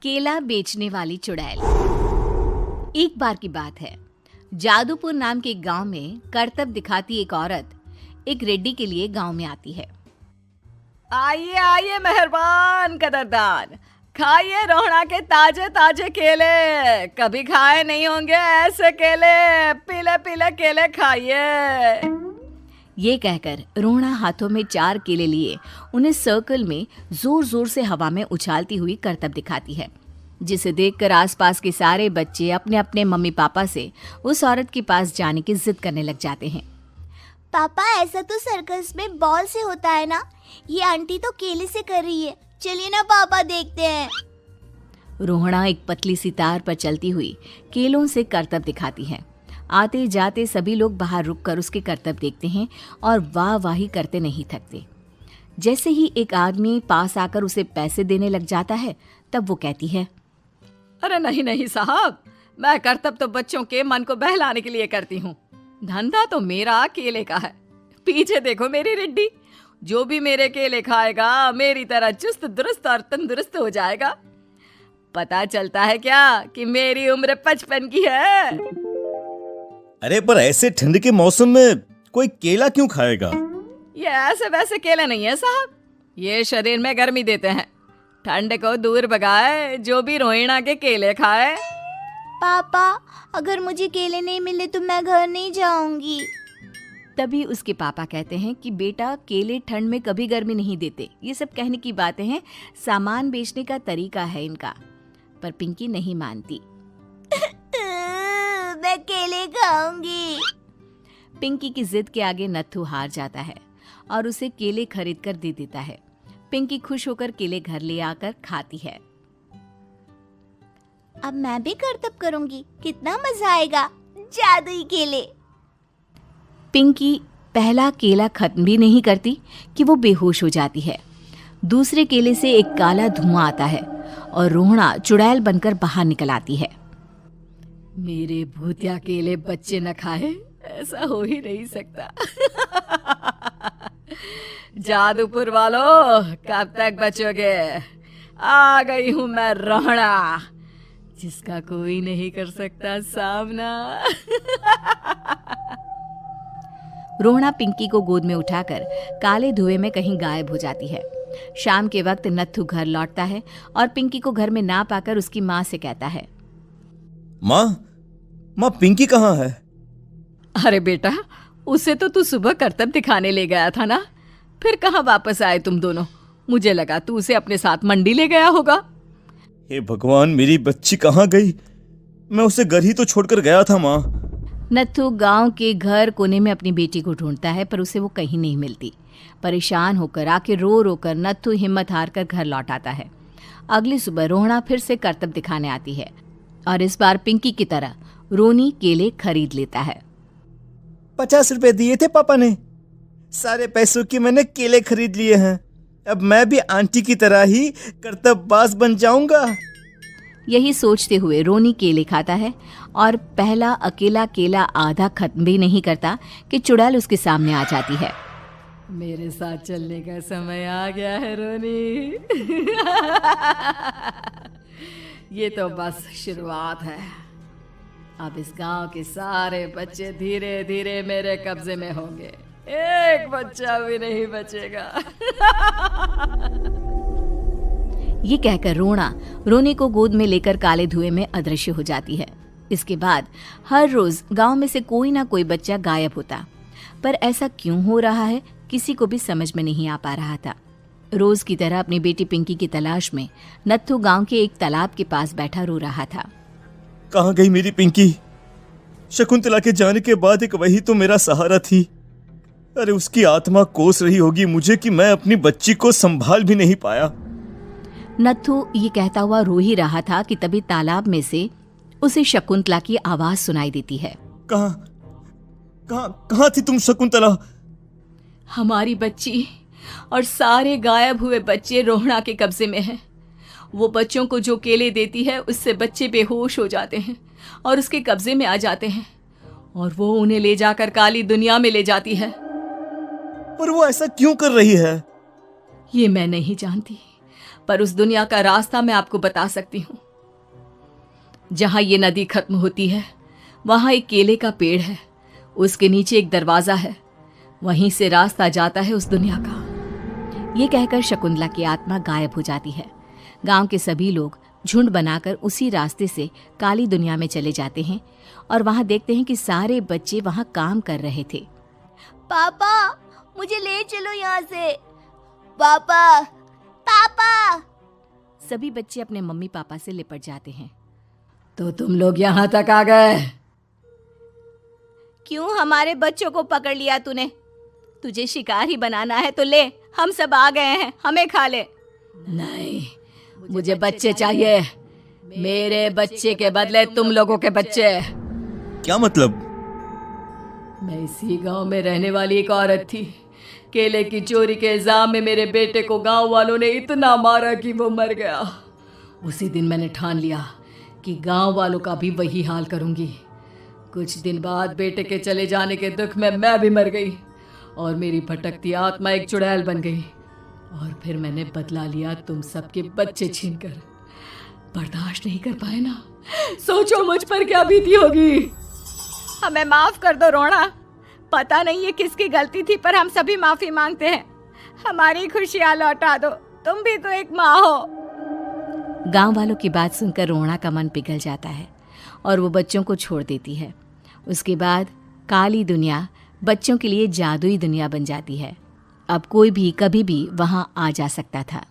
केला बेचने वाली चुड़ैल। एक बार की बात है, जादूपुर नाम के एक गांव में करतब दिखाती एक औरत एक रेड्डी के लिए गांव में आती है। आइए आइए मेहरबान कदरदान, खाइए रोहड़ा के ताजे ताजे केले। कभी खाए नहीं होंगे ऐसे केले, पीले पीले केले खाइए। ये कहकर रोहड़ा हाथों में 4 केले लिए उन्हें सर्कल में जोर जोर से हवा में उछालती हुई करतब दिखाती है, जिसे देखकर आसपास के सारे बच्चे अपने अपने मम्मी पापा से उस औरत के पास जाने की जिद करने लग जाते हैं। पापा, ऐसा तो सर्कस में बॉल से होता है ना, ये आंटी तो केले से कर रही है। चलिए ना पापा, देखते हैं। रोहड़ा एक पतली सी तार पर चलती हुई केलों से करतब दिखाती है। आते जाते सभी लोग बाहर रुककर उसके करतब देखते हैं और वाह वाही करते नहीं थकते। जैसे ही एक आदमी पास आकर उसे पैसे देने लग जाता है, तब वो कहती है, अरे नहीं नहीं साहब, मैं करतब तो बच्चों के मन को बहलाने के लिए करती हूँ। धंधा तो मेरा केले का है। पीछे देखो मेरी रिड्डी, जो भी मेरे केले खाएगा मेरी तरह चुस्त दुरुस्त और तंदुरुस्त हो जाएगा। पता चलता है क्या कि मेरी उम्र 55 की है। अरे पर ऐसे ठंड के मौसम में कोई केला क्यों खाएगा? ये ऐसे वैसे केले नहीं है साहब, ये शरीर में गर्मी देते हैं। ठंड को दूर भगाए जो भी रोहिणा के केले खाए। पापा, अगर मुझे केले नहीं मिले तो मैं घर नहीं जाऊंगी। तभी उसके पापा कहते हैं कि बेटा, केले ठंड में कभी गर्मी नहीं देते। ये सब कहने की बातें हैं, सामान बेचने का तरीका है इनका। पर पिंकी नहीं मानती। मैं केले खाऊंगी। पिंकी की जिद के आगे नत्थू हार जाता है और उसे केले खरीद कर दे देता है। पिंकी खुश होकर केले घर ले आकर खाती है। अब मैं भी करतब करूंगी, कितना मजा आएगा। जादुई केले। पिंकी पहला केला खत्म भी नहीं करती कि वो बेहोश हो जाती है। दूसरे केले से एक काला धुआं आता है और रोहड़ा चुड़ैल बनकर बाहर निकल आती है। मेरे भूतिया केले बच्चे न खाए, ऐसा हो ही नहीं सकता। जादूपुर वालों, कब तक बचोगे? आ गई हूं मैं रोहड़ा, जिसका कोई नहीं कर सकता सामना। रोहड़ा पिंकी को गोद में उठाकर काले धुएं में कहीं गायब हो जाती है। शाम के वक्त नत्थू घर लौटता है और पिंकी को घर में ना पाकर उसकी माँ से कहता है, माँ पिंकी कहाँ है? अरे बेटा, उसे तो तू सुबह करतब दिखाने ले गया था ना, फिर कहाँ वापस आए तुम दोनों? मुझे लगा तू उसे अपने साथ मंडी ले गया होगा। हे भगवान, मेरी बच्ची कहाँ गई? मैं उसे घर ही तो छोड़कर गया था माँ। नत्थू गांव के घर कोने में अपनी बेटी को ढूंढता है, पर उसे वो कहीं नहीं मिलती। परेशान होकर आखिर रो रो कर नत्थू हिम्मत हार कर घर लौट आता है। अगली सुबह रोहड़ा फिर से करतब दिखाने आती है और इस बार पिंकी की तरह रोनी केले खरीद लेता है। 50 रुपए दिए थे पापा ने, सारे पैसों की मैंने केले खरीद लिए हैं। अब मैं भी आंटी की तरह ही करतबबाज बन जाऊंगा। यही सोचते हुए रोनी केले खाता है और पहला अकेला केला आधा खत्म भी नहीं करता कि चुड़ैल उसके सामने आ जाती है। मेरे साथ चलने का समय आ गया है रोनी। ये तो बस शुरुआत है। अब इस गांव के सारे बच्चे धीरे धीरे मेरे कब्जे में होंगे, एक बच्चा भी नहीं बचेगा। ये कहकर रोना रोनी को गोद में लेकर काले धुएं में अदृश्य हो जाती है। इसके बाद हर रोज गांव में से कोई ना कोई बच्चा गायब होता, पर ऐसा क्यों हो रहा है किसी को भी समझ में नहीं आ पा रहा था। रोज की तरह अपनी बेटी पिंकी की तलाश में नत्थू गांव के एक तालाब के पास बैठा रो रहा था। कहाँ गई मेरी पिंकी? शकुंतला के जाने के बाद एक वही तो मेरा सहारा थी। अरे उसकी आत्मा कोस रही होगी मुझे कि मैं अपनी बच्ची को संभाल भी नहीं पाया। नत्थू ये कहता हुआ रो ही रहा था कि तभी तालाब में से उसे शकुंतला की आवाज सुनाई देती है। कहाँ थी तुम शकुंतला? हमारी बच्ची और सारे गायब हुए बच्चे रोहड़ा के कब्जे में हैं। वो बच्चों को जो केले देती है उससे बच्चे बेहोश हो जाते हैं और उसके कब्जे में आ जाते हैं और वो उन्हें ले जाकर काली दुनिया में ले जाती है। पर वो ऐसा क्यों कर रही है? ये मैं नहीं जानती, पर उस दुनिया का रास्ता मैं आपको बता सकती हूँ। जहां ये नदी खत्म होती है वहां एक केले का पेड़ है, उसके नीचे एक दरवाजा है, वहीं से रास्ता जाता है उस दुनिया का। ये कहकर शकुंतला की आत्मा गायब हो जाती है। गांव के सभी लोग झुंड बनाकर उसी रास्ते से काली दुनिया में चले जाते हैं और वहां देखते हैं कि सारे बच्चे वहां काम कर रहे थे। पापा मुझे ले चलो यहाँ से। पापा पापा। सभी बच्चे अपने मम्मी पापा से लिपट जाते हैं। तो तुम लोग यहाँ तक आ गए? क्यों हमारे बच्चों को पकड़ लिया तूने? तुझे शिकार ही बनाना है तो ले, हम सब आ गए हैं, हमें खा ले। नहीं, मुझे बच्चे चाहिए। मेरे बच्चे के बदले तुम लोगों के बच्चे। क्या मतलब? मैं इसी गांव में रहने वाली एक औरत थी। केले की चोरी के इल्जाम में मेरे बेटे को गांव वालों ने इतना मारा कि वो मर गया। उसी दिन मैंने ठान लिया कि गांव वालों का भी वही हाल करूंगी। कुछ दिन बाद बेटे के चले जाने के दुख में मैं भी मर गई और मेरी भटकती आत्मा एक चुड़ैल बन गई। और फिर मैंने बदला लिया तुम सबके बच्चे छीनकर। बर्दाश्त नहीं कर पाए ना? सोचो मुझ पर क्या बीती होगी। हमें माफ कर दो रोना। पता नहीं ये किसकी गलती थी, पर हम सभी माफी मांगते हैं। हमारी खुशियां लौटा दो, तुम भी तो एक माँ हो। गांव वालों की बात सुनकर रोना का मन पिघल जाता है और वो बच्चों को छोड़ देती है। उसके बाद काली दुनिया बच्चों के लिए जादुई दुनिया बन जाती है। अब कोई भी कभी भी वहां आ जा सकता था।